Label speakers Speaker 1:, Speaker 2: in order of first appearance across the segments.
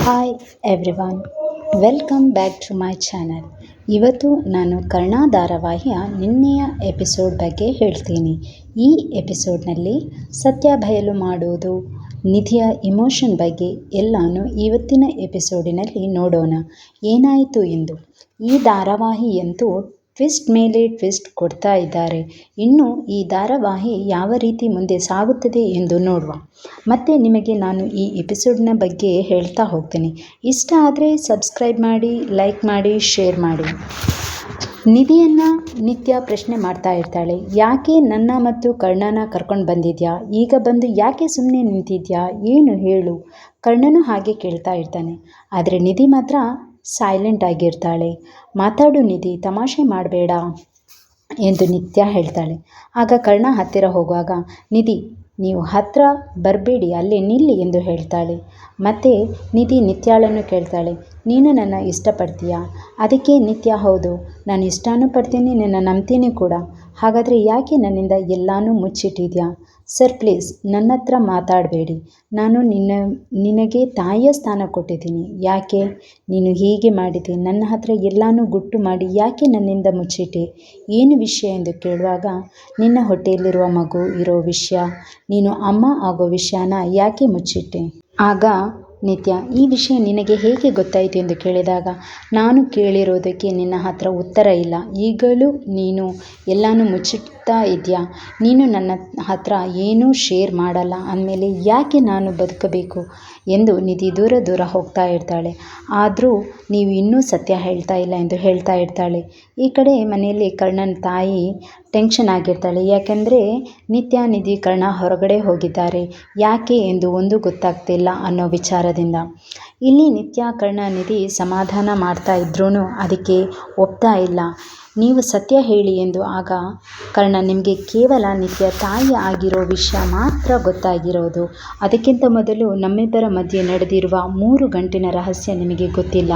Speaker 1: Hi everyone, welcome back to my channel. ಇವತ್ತು ನಾನು ಕರ್ಣ ಧಾರಾವಾಹಿಯ ನಿನ್ನೆಯ ಎಪಿಸೋಡ್ ಬಗ್ಗೆ ಹೇಳ್ತೀನಿ. ಈ ಎಪಿಸೋಡ್ನಲ್ಲಿ ಸತ್ಯ ಬಯಲು ಮಾಡುವುದು, ನಿಧಿಯ ಇಮೋಷನ್ ಬಗ್ಗೆ ಎಲ್ಲನೂ ಇವತ್ತಿನ ಎಪಿಸೋಡಿನಲ್ಲಿ ನೋಡೋಣ ಏನಾಯಿತು ಎಂದು. ಈ ಧಾರಾವಾಹಿಯಂತೂ ಟ್ವಿಸ್ಟ್ ಮೇಲೆ ಟ್ವಿಸ್ಟ್ ಕೊಡ್ತಾ ಇದ್ದಾರೆ. ಇನ್ನು ಈ ಧಾರಾವಾಹಿ ಯಾವ ರೀತಿ ಮುಂದೆ ಸಾಗುತ್ತದೆ ಎಂದು ನೋಡುವ. ಮತ್ತು ನಿಮಗೆ ನಾನು ಈ ಎಪಿಸೋಡ್ನ ಬಗ್ಗೆ ಹೇಳ್ತಾ ಹೋಗ್ತೀನಿ. ಇಷ್ಟ ಆದರೆ ಸಬ್ಸ್ಕ್ರೈಬ್ ಮಾಡಿ, ಲೈಕ್ ಮಾಡಿ, ಶೇರ್ ಮಾಡಿ. ನಿಧಿಯನ್ನು ನಿತ್ಯ ಪ್ರಶ್ನೆ ಮಾಡ್ತಾ ಇರ್ತಾಳೆ. ಯಾಕೆ ನನ್ನ ಮತ್ತು ಕರ್ಣನ ಕರ್ಕೊಂಡು ಬಂದಿದ್ಯಾ? ಈಗ ಬಂದು ಯಾಕೆ ಸುಮ್ಮನೆ ನಿಂತಿದ್ಯಾ? ಏನು ಹೇಳು? ಕರ್ಣನು ಹಾಗೆ ಕೇಳ್ತಾ ಇರ್ತಾನೆ. ಆದರೆ ನಿಧಿ ಮಾತ್ರ ಸೈಲೆಂಟ್ ಆಗಿರ್ತಾಳೆ. ಮಾತಾಡು ನಿಧಿ, ತಮಾಷೆ ಮಾಡಬೇಡ ಎಂದು ನಿತ್ಯ ಹೇಳ್ತಾಳೆ. ಆಗ ಕರ್ಣ ಹತ್ತಿರ ಹೋಗುವಾಗ, ನಿಧಿ ನೀವು ಹತ್ತಿರ ಬರಬೇಡಿ, ಅಲ್ಲೇ ನಿಲ್ಲಿ ಎಂದು ಹೇಳ್ತಾಳೆ. ಮತ್ತು ನಿಧಿ ನಿತ್ಯಾಳನ್ನು ಕೇಳ್ತಾಳೆ, ನೀನು ನನ್ನ ಇಷ್ಟಪಡ್ತೀಯಾ? ಅದಕ್ಕೆ ನಿತ್ಯ, ಹೌದು, ನಾನು ಇಷ್ಟನೂ ಪಡ್ತೀನಿ, ನಿನ್ನ ನಂಬ್ತೀನಿ ಕೂಡ. ಹಾಗಾದರೆ ಯಾಕೆ ನನ್ನಿಂದ ಎಲ್ಲನೂ ಮುಚ್ಚಿಟ್ಟಿದ್ಯಾ? ಸರ್ ಪ್ಲೀಸ್ ನನ್ನ ಹತ್ರ ಮಾತಾಡಬೇಡಿ. ನಾನು ನಿನಗೆ ತಾಯಿಯ ಸ್ಥಾನ ಕೊಟ್ಟಿದ್ದೀನಿ. ಯಾಕೆ ನೀನು ಹೀಗೆ ಮಾಡಿದೆ? ನನ್ನ ಹತ್ರ ಎಲ್ಲನೂ ಗುಟ್ಟು ಮಾಡಿ ಯಾಕೆ ನನ್ನಿಂದ ಮುಚ್ಚಿಟ್ಟೆ? ಏನು ವಿಷಯ ಎಂದು ಕೇಳುವಾಗ, ನಿನ್ನ ಹೊಟ್ಟೆಯಲ್ಲಿರುವ ಮಗು ಇರೋ ವಿಷಯ, ನೀನು ಅಮ್ಮ ಆಗೋ ವಿಷಯನ ಯಾಕೆ ಮುಚ್ಚಿಟ್ಟೆ? ಆಗ ನಿತ್ಯ, ಈ ವಿಷಯ ನಿನಗೆ ಹೇಗೆ ಗೊತ್ತಾಯಿತು ಎಂದು ಕೇಳಿದಾಗ, ನಾನು ಕೇಳಿರೋದಕ್ಕೆ ನಿನ್ನ ಹತ್ರ ಉತ್ತರ ಇಲ್ಲ. ಈಗಲೂ ನೀನು ಎಲ್ಲನೂ ಮುಚ್ಚಿಡ್ತಾ ಇದೆಯಾ? ನೀನು ನನ್ನ ಹತ್ರ ಏನೂ ಶೇರ್ ಮಾಡಲ್ಲ ಅಂದಮೇಲೆ ಯಾಕೆ ನಾನು ಬದುಕಬೇಕು ಎಂದು ನಿಧಿ ದೂರ ದೂರ ಹೋಗ್ತಾ ಇರ್ತಾಳೆ. ಆದರೂ ನೀವು ಇನ್ನೂ ಸತ್ಯ ಹೇಳ್ತಾ ಇಲ್ಲ ಎಂದು ಹೇಳ್ತಾ ಇರ್ತಾಳೆ. ಈ ಕಡೆ ಮನೆಯಲ್ಲಿ ಕರ್ಣನ ತಾಯಿ ಟೆನ್ಷನ್ ಆಗಿರ್ತಾಳೆ. ಯಾಕೆಂದರೆ ನಿತ್ಯ, ನಿಧಿ, ಕರ್ಣ ಹೊರಗಡೆ ಹೋಗಿದ್ದಾರೆ. ಯಾಕೆ ಎಂದು ಒಂದು ಗೊತ್ತಾಗ್ತಿಲ್ಲ ಅನ್ನೋ ವಿಚಾರದಿಂದ. ಇಲ್ಲಿ ನಿತ್ಯ, ಕರ್ಣ, ನಿಧಿ ಸಮಾಧಾನ ಮಾಡ್ತಾ ಇದ್ರೂ ಅದಕ್ಕೆ ಒಪ್ತಾ ಇಲ್ಲ. ನೀವು ಸತ್ಯ ಹೇಳಿ ಎಂದು. ಆಗ ಕರ್ಣ, ನಿಮಗೆ ಕೇವಲ ನಿತ್ಯ ತಾಯಿ ಆಗಿರೋ ವಿಷಯ ಮಾತ್ರ ಗೊತ್ತಾಗಿರೋದು. ಅದಕ್ಕಿಂತ ಮೊದಲು ನಮ್ಮಿಬ್ಬರ ಮಧ್ಯೆ ನಡೆದಿರುವ 3 ಗಂಟಿನ ರಹಸ್ಯ ನಿಮಗೆ ಗೊತ್ತಿಲ್ಲ.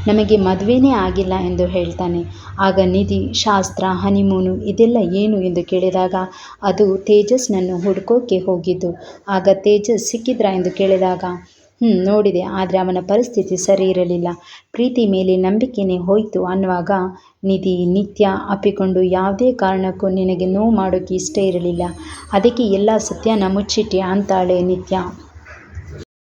Speaker 1: ನಮಗೆ ಮದುವೆನೇ ಆಗಿಲ್ಲ ಎಂದು ಹೇಳ್ತಾನೆ. ಆಗ ನಿಧಿ, ಶಾಸ್ತ್ರ, ಹನಿಮೂನು ಇದೆಲ್ಲ ಏನು ಎಂದು ಕೇಳಿದಾಗ, ಅದು ತೇಜಸ್ನನ್ನು ಹುಡುಕೋಕೆ ಹೋಗಿದ್ದು. ಆಗ ತೇಜಸ್ ಸಿಕ್ಕಿದ್ರಾ ಎಂದು ಕೇಳಿದಾಗ, ನೋಡಿದೆ, ಆದರೆ ಅವನ ಪರಿಸ್ಥಿತಿ ಸರಿ ಇರಲಿಲ್ಲ. ಪ್ರೀತಿ ಮೇಲೆ ನಂಬಿಕೆನೇ ಹೋಯಿತು ಅನ್ನುವಾಗ ನಿಧಿ, ನಿತ್ಯ ಅಪ್ಪಿಕೊಂಡು, ಯಾವುದೇ ಕಾರಣಕ್ಕೂ ನಿನಗೆ ನೋವು ಮಾಡೋಕ್ಕೆ ಇಷ್ಟ ಇರಲಿಲ್ಲ, ಅದಕ್ಕೆ ಎಲ್ಲ ಸತ್ಯನ ಮುಚ್ಚಿಟ್ಟೆ ಅಂತಾಳೆ ನಿತ್ಯ.